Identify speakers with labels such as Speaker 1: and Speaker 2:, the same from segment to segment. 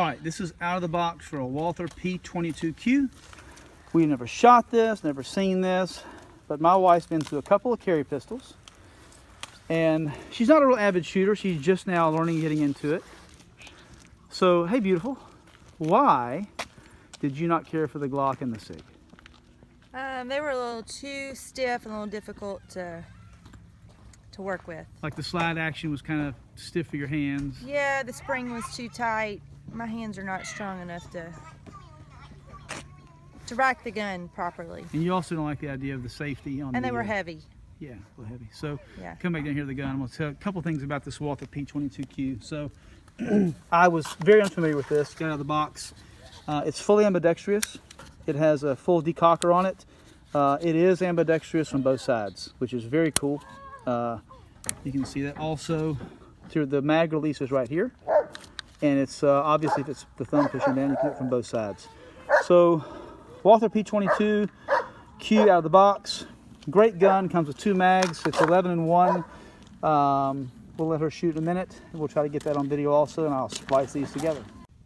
Speaker 1: right, this is out of the box for a Walther P22Q. We never shot this, never seen this, but my wife's been through a couple of carry pistols. And she's not a real avid shooter. She's just now learning, getting into it. So, hey, beautiful, why did you not care for the Glock and the SIG?
Speaker 2: They were a little too stiff and a little difficult to work with.
Speaker 1: Like the slide action was kind of stiff for your hands?
Speaker 2: Yeah, the spring was too tight. My hands are not strong enough to rack the gun properly.
Speaker 1: And you also don't like the idea of the safety on
Speaker 2: and they were heavy.
Speaker 1: Yeah, a little heavy. So
Speaker 2: yeah.
Speaker 1: Come back down here to the gun. I'm going to tell a couple things about this Walther P22Q. So I was very unfamiliar with this. Got out of the box. It's fully ambidextrous. It has a full decocker on it. It is ambidextrous on both sides, which is very cool. You can see that also through the mag release is right here. And it's obviously, if it's the thumb pushing down, you can do it from both sides. So Walther P22Q out of the box. Great gun, comes with 2 mags. It's 11-in-1. We'll let her shoot in a minute. We'll try to get that on video also, and I'll splice these together.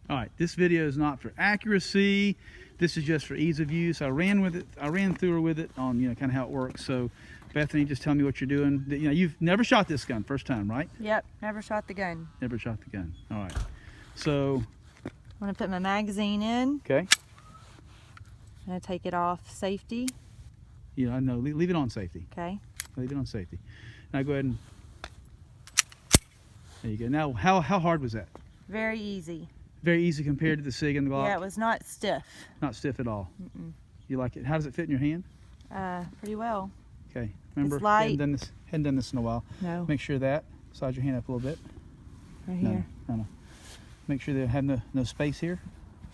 Speaker 1: All right, this video is not for accuracy. This is just for ease of use. I ran through her with it on, kind of how it works. So Bethany, just tell me what you're doing. You've never shot this gun, first time, right?
Speaker 2: Yep, never shot the gun.
Speaker 1: Never shot the gun. All right. So
Speaker 2: I'm gonna put my magazine in.
Speaker 1: Okay.
Speaker 2: I'm gonna take it off safety.
Speaker 1: Yeah, I know. Leave it on safety.
Speaker 2: Okay.
Speaker 1: Leave it on safety. Now go ahead and. There you go. Now, how hard was that?
Speaker 2: Very easy.
Speaker 1: Very easy compared to the SIG and the Glock?
Speaker 2: Yeah, it was not stiff.
Speaker 1: Not stiff at all?
Speaker 2: Mm-mm.
Speaker 1: You like it? How does it fit in your hand?
Speaker 2: Pretty well.
Speaker 1: Okay. Remember,
Speaker 2: it's light.
Speaker 1: Hadn't done this in a while.
Speaker 2: No.
Speaker 1: Make sure that. Slide your hand up a little bit.
Speaker 2: Right here.
Speaker 1: No. Make sure they have no space here.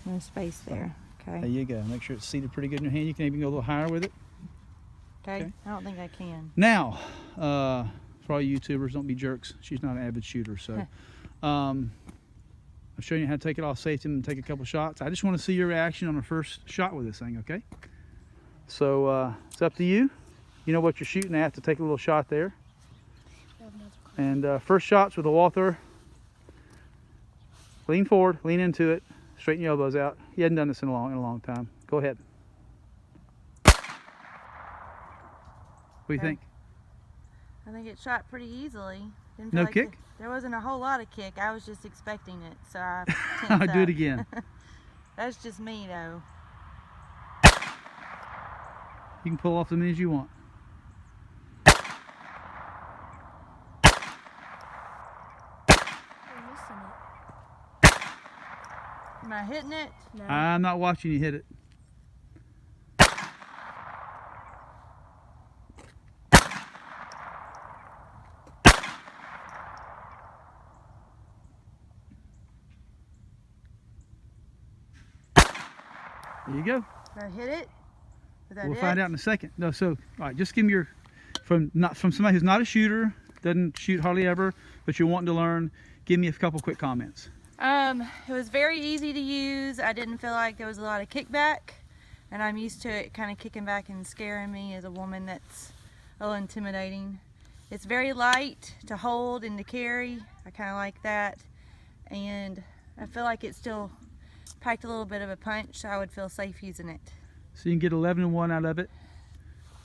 Speaker 2: No space there. Okay.
Speaker 1: There you go. Make sure it's seated pretty good in your hand. You can even go a little higher with it.
Speaker 2: Okay. I don't think I can.
Speaker 1: Now, for all you YouTubers, don't be jerks. She's not an avid shooter, so I'm showing you how to take it off safety and take a couple shots. I just want to see your reaction on the first shot with this thing, okay? So it's up to you. You know what you're shooting at to take a little shot there. And first shots with the Walther. Lean forward, lean into it, straighten your elbows out. You hadn't done this in a long time. Go ahead. What do you think?
Speaker 2: I think it shot pretty easily. Didn't
Speaker 1: No
Speaker 2: feel like
Speaker 1: kick?
Speaker 2: There wasn't a whole lot of kick. I was just expecting it, so I
Speaker 1: I'll do it again.
Speaker 2: That's just me, though.
Speaker 1: You can pull off as many as you want.
Speaker 2: Am I hitting it? No.
Speaker 1: I'm not watching you hit it. There you go.
Speaker 2: Did I hit it?
Speaker 1: We'll find out in a second. No, so all right, just give me your from somebody who's not a shooter, doesn't shoot hardly ever, but you're wanting to learn. Give me a couple quick comments.
Speaker 2: It was very easy to use. I didn't feel like there was a lot of kickback, and I'm used to it kind of kicking back and scaring me as a woman. That's a little intimidating. It's very light to hold and to carry. I kind of like that, and I feel like it still packed a little bit of a punch. I would feel safe using it.
Speaker 1: So you can get 11-in-1 out of it.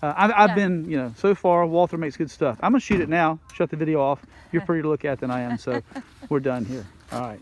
Speaker 1: I've been, so far, Walther makes good stuff. I'm gonna shoot it now, shut the video off. You're prettier to look at than I am, so we're done here. All right.